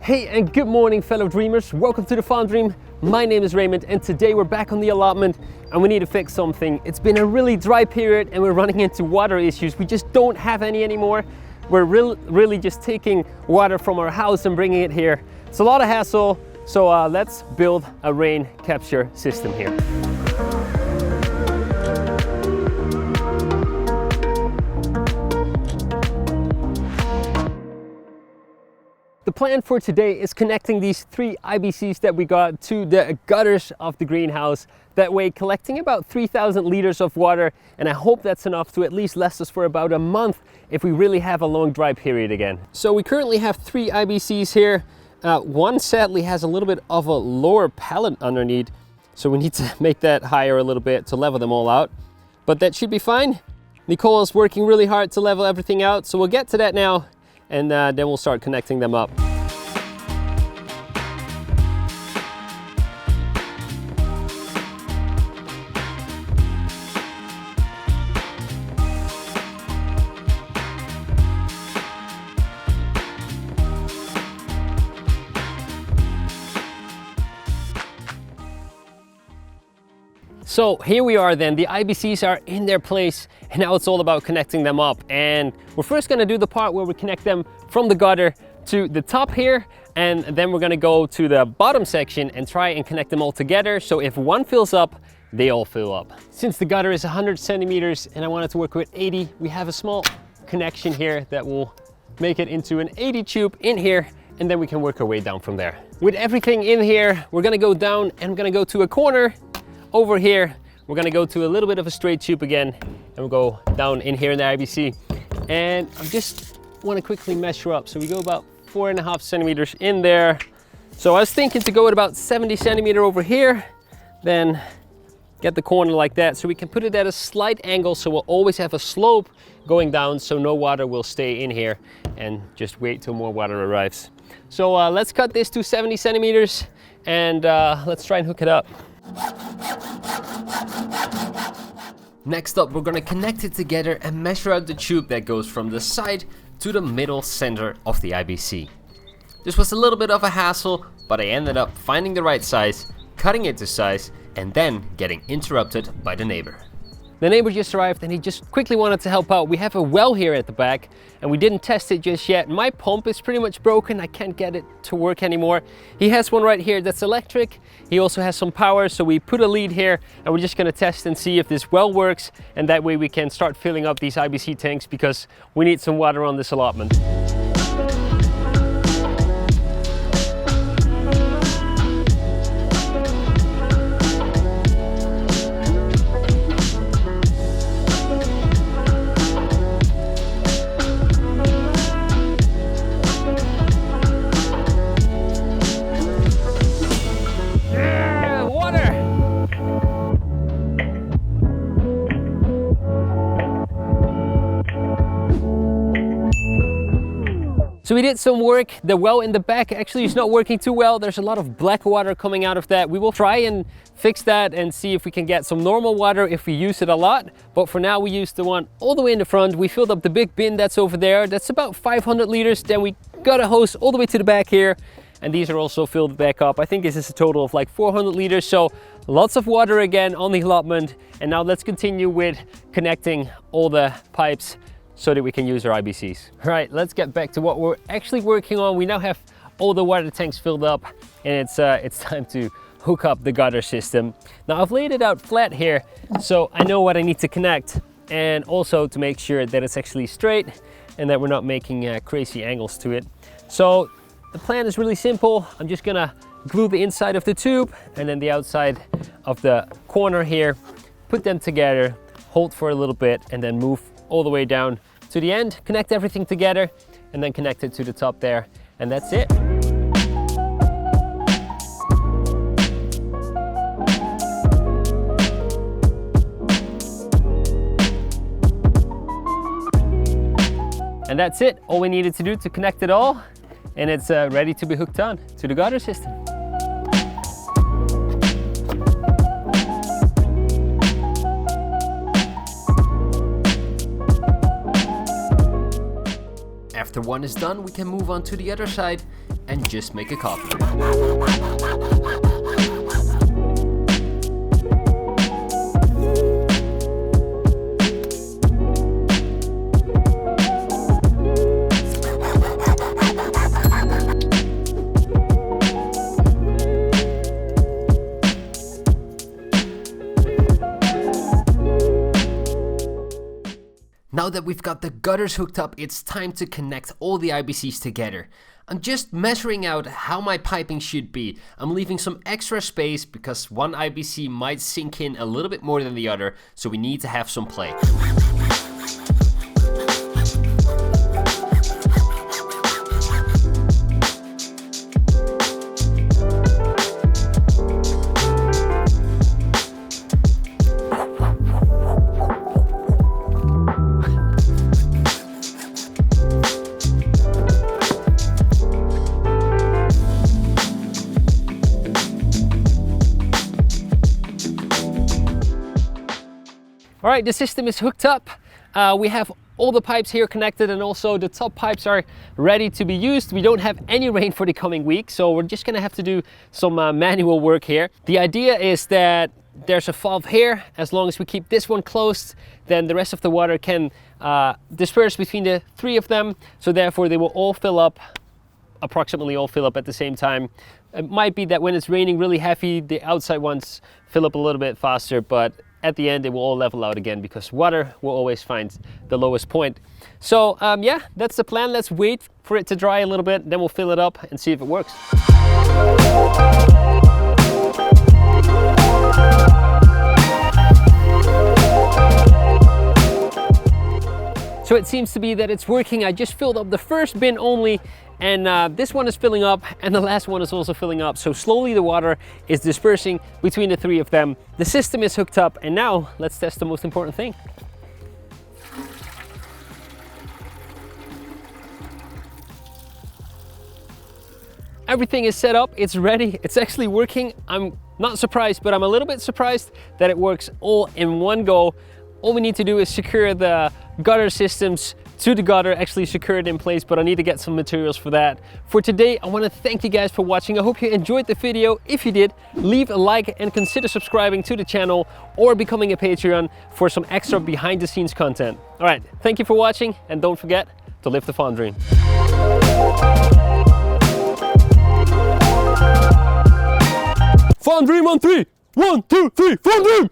Hey and good morning fellow dreamers, welcome to the Farm Dream. My name is Raymond and today we're back on the allotment and we need to fix something. It's been a really dry period and we're running into water issues. We just don't have any anymore. We're really just taking water from our house and bringing it here. It's a lot of hassle, so let's build a rain capture system here. The plan for today is connecting these 3 IBCs that we got to the gutters of the greenhouse. That way collecting about 3,000 liters of water, and I hope that's enough to at least last us for about a month if we really have a long dry period again. So we currently have 3 IBCs here. One sadly has a little bit of a lower pallet underneath, so we need to make that higher a little bit to level them all out. But that should be fine. Nicole is working really hard to level everything out, so we'll get to that now. And then we'll start connecting them up. So here we are then, the IBCs are in their place and now it's all about connecting them up. And we're first gonna do the part where we connect them from the gutter to the top here, and then we're gonna go to the bottom section and try and connect them all together. So if one fills up, they all fill up. Since the gutter is 100 centimeters and I wanted to work with 80, we have a small connection here that will make it into an 80 tube in here, and then we can work our way down from there. With everything in here, we're gonna go down and I'm gonna go to a corner. Over here, we're gonna go to a little bit of a straight tube again, and we'll go down in here in the IBC. And I just wanna quickly measure up. So we go about 4.5 centimeters in there. So I was thinking to go at about 70 centimeter over here, then get the corner like that. So we can put it at a slight angle, so we'll always have a slope going down, so no water will stay in here, and just wait till more water arrives. So let's cut this to 70 centimeters, and let's try and hook it up. Next up, we're gonna connect it together and measure out the tube that goes from the side to the middle center of the IBC. This was a little bit of a hassle, but I ended up finding the right size, cutting it to size, and then getting interrupted by the neighbor. The neighbor just arrived and he just quickly wanted to help out. We have a well here at the back and we didn't test it just yet. My pump is pretty much broken. I can't get it to work anymore. He has one right here that's electric. He also has some power, so we put a lead here and we're just gonna test and see if this well works, and that way we can start filling up these IBC tanks because we need some water on this allotment. So we did some work. The well in the back actually is not working too well. There's a lot of black water coming out of that. We will try and fix that and see if we can get some normal water if we use it a lot. But for now we use the one all the way in the front. We filled up the big bin that's over there. That's about 500 liters. Then we got a hose all the way to the back here. And these are also filled back up. I think this is a total of like 400 liters. So lots of water again on the allotment. And now let's continue with connecting all the pipes so that we can use our IBCs. All right, let's get back to what we're actually working on. We now have all the water tanks filled up, and it's time to hook up the gutter system. Now I've laid it out flat here, so I know what I need to connect, and also to make sure that it's actually straight and that we're not making crazy angles to it. So the plan is really simple. I'm just gonna glue the inside of the tube and then the outside of the corner here, put them together, hold for a little bit, and then move all the way down to the end, connect everything together, and then connect it to the top there, and that's it. And that's it, all we needed to do to connect it all, and it's ready to be hooked on to the gutter system. After one is done, we can move on to the other side and just make a copy. Now that we've got the gutters hooked up, it's time to connect all the IBCs together. I'm just measuring out how my piping should be. I'm leaving some extra space because one IBC might sink in a little bit more than the other, so we need to have some play. All right, the system is hooked up. We have all the pipes here connected, and also the top pipes are ready to be used. We don't have any rain for the coming week, so we're just gonna have to do some manual work here. The idea is that there's a valve here. As long as we keep this one closed, then the rest of the water can disperse between the three of them. So therefore they will all fill up, approximately all fill up at the same time. It might be that when it's raining really heavy, the outside ones fill up a little bit faster, but at the end, it will all level out again because water will always find the lowest point. So yeah, that's the plan. Let's wait for it to dry a little bit, then we'll fill it up and see if it works. So it seems to be that it's working. I just filled up the first bin only, and this one is filling up, and the last one is also filling up. So slowly the water is dispersing between the three of them. The system is hooked up, and now let's test the most important thing. Everything is set up, it's ready, it's actually working. I'm not surprised, but I'm a little bit surprised that it works all in one go. All we need to do is secure the gutter systems to the gutter, actually secure it in place, but I need to get some materials for that. For today, I want to thank you guys for watching. I hope you enjoyed the video. If you did, leave a like and consider subscribing to the channel or becoming a Patreon for some extra behind the scenes content. All right, thank you for watching, and don't forget to live the farm dream. Farm dream on 3. 1, 2, 3, farm dream!